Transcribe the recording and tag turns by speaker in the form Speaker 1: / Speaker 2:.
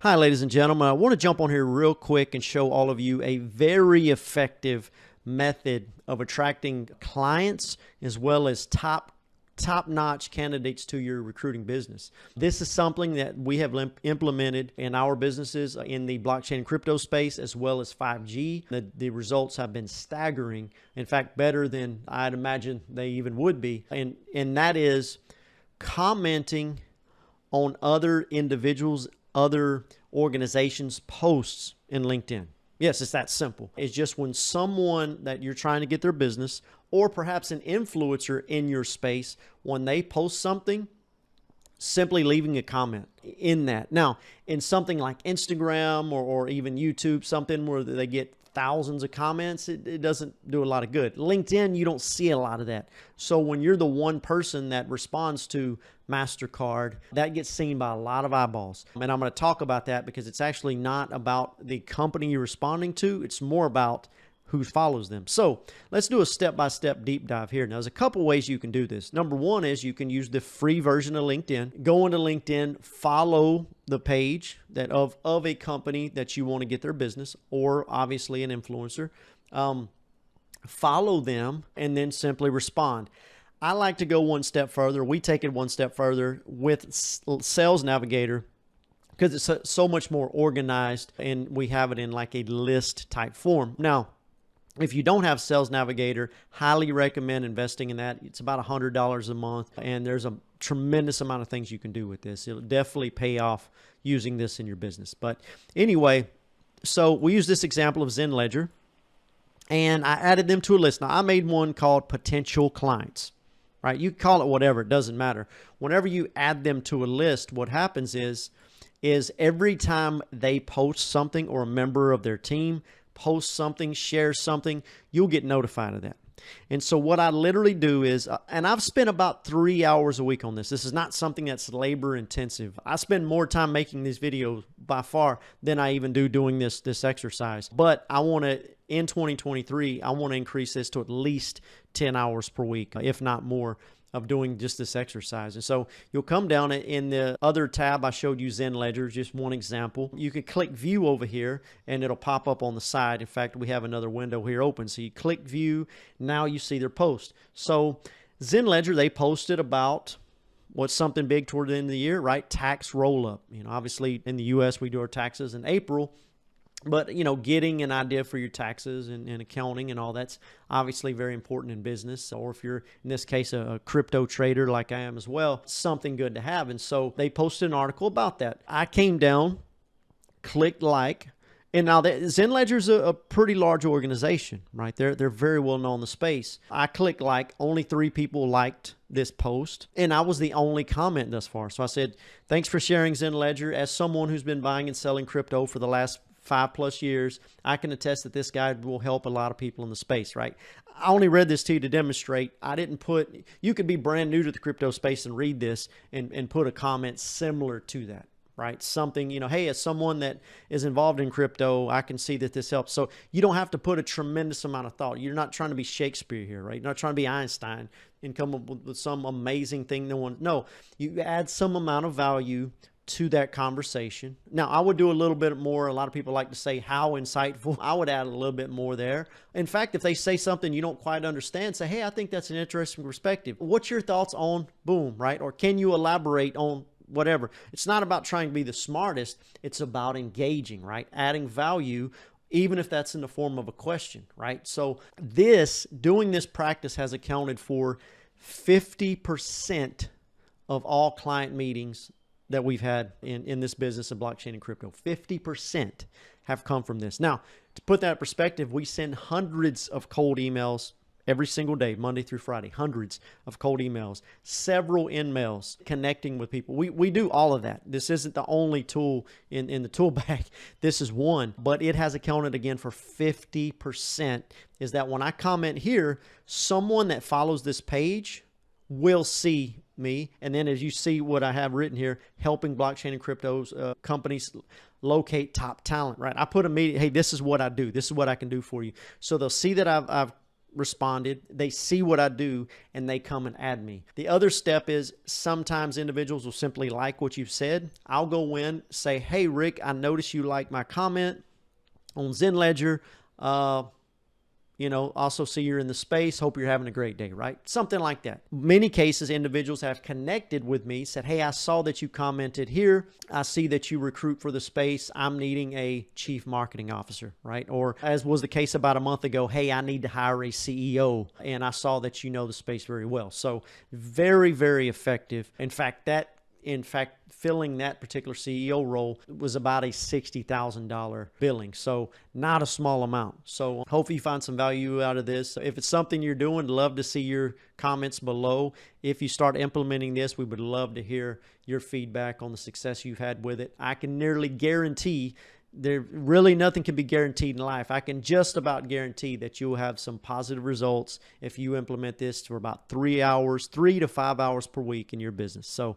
Speaker 1: Hi, ladies and gentlemen. I want to jump on here real quick and show all of you a very effective method of attracting clients as well as top-notch candidates to your recruiting business. This is something that we have implemented in our businesses in the blockchain and crypto space as well as 5G. The results have been staggering. In fact, better than I'd imagine they even would be. And that is commenting on other individuals, other organizations' posts in LinkedIn. Yes, it's that simple. It's just when someone that you're trying to get their business, or perhaps an influencer in your space, when they post something, simply leaving a comment in that. Now, in something like Instagram or even YouTube, something where they get thousands of comments, it doesn't do a lot of good. LinkedIn, you don't see a lot of that. So when you're the one person that responds to MasterCard, that gets seen by a lot of eyeballs. And I'm going to talk about that because it's actually not about the company you're responding to. It's more about who follows them. So let's do a step-by-step deep dive here. Now, there's a couple ways you can do this. Number one is you can use the free version of LinkedIn. Go into LinkedIn, follow the page of a company that you want to get their business, or obviously an influencer. Follow them and then simply respond. I like to go one step further. We take it one step further with Sales Navigator, because it's so much more organized and we have it in like a list type form. Now, if you don't have Sales Navigator, highly recommend investing in that. It's about $100 a month, and there's a tremendous amount of things you can do with this. It'll definitely pay off using this in your business. But anyway, so we use this example of Zenledger, and I added them to a list. Now, I made one called Potential Clients, right? You call it whatever, it doesn't matter. Whenever you add them to a list, what happens is every time they post something or a member of their team post something, share something, you'll get notified of that. And so what I literally do is, and I've spent about 3 hours a week on this. This is not something that's labor intensive. I spend more time making these videos by far than I even do doing this exercise. But I want to, in 2023, I want to increase this to at least 10 hours per week, if not more, of doing just this exercise. And so you'll come down in the other tab. I showed you Zenledger, just one example. You can click view over here and it'll pop up on the side. In fact, we have another window here open. So you click view, now you see their post. So Zenledger, they posted about what's something big toward the end of the year, right? Tax roll up. You know, obviously in the US, we do our taxes in April. But, you know, getting an idea for your taxes and accounting and all that's obviously very important in business. Or if you're, in this case, a crypto trader like I am as well, something good to have. And so they posted an article about that. I came down, clicked like, and now Zenledger is a pretty large organization, right? They're very well known in the space. I clicked like, only 3 people liked this post, and I was the only comment thus far. So I said, thanks for sharing Zenledger. As someone who's been buying and selling crypto for the last 5+ years, I can attest that this guide will help a lot of people in the space, right? I only read this to you to demonstrate. I didn't put, you could be brand new to the crypto space and read this and put a comment similar to that, right? Something, you know, hey, as someone that is involved in crypto, I can see that this helps. So you don't have to put a tremendous amount of thought. You're not trying to be Shakespeare here, right? You're not trying to be Einstein and come up with some amazing thing. No, you add some amount of value to that conversation. Now, I would do a little bit more. A lot of people like to say how insightful. I would add a little bit more there. In fact, if they say something you don't quite understand, say, hey, I think that's an interesting perspective. What's your thoughts on boom, right? Or can you elaborate on whatever? It's not about trying to be the smartest. It's about engaging, right? Adding value, even if that's in the form of a question, right? So doing this practice has accounted for 50% of all client meetings that we've had in this business of blockchain and crypto. 50% have come from this. Now, to put that in perspective, we send hundreds of cold emails every single day, Monday through Friday, hundreds of cold emails, several in-mails, connecting with people. We do all of that. This isn't the only tool in the tool bag. This is one, but it has accounted again for 50%, is that when I comment here, someone that follows this page will see me. And then as you see what I have written here, helping blockchain and cryptos companies locate top talent, right? I put immediate, hey, this is what I do. This is what I can do for you. So they'll see that I've responded, they see what I do, and they come and add me. The other step is sometimes individuals will simply like what you've said. I'll go in, say, hey, Rick, I noticed you liked my comment on ZenLedger. Also see you're in the space. Hope you're having a great day, right? Something like that. Many cases, individuals have connected with me, said, hey, I saw that you commented here. I see that you recruit for the space. I'm needing a chief marketing officer, right? Or as was the case about a month ago, hey, I need to hire a CEO, and I saw that you know the space very well. So very, very effective. In fact, filling that particular CEO role was about a $60,000 billing. So not a small amount. So hopefully you find some value out of this. If it's something you're doing, love to see your comments below. If you start implementing this, we would love to hear your feedback on the success you've had with it. I can nearly guarantee nothing can be guaranteed in life. I can just about guarantee that you'll have some positive results if you implement this for about 3 to 5 hours per week in your business. So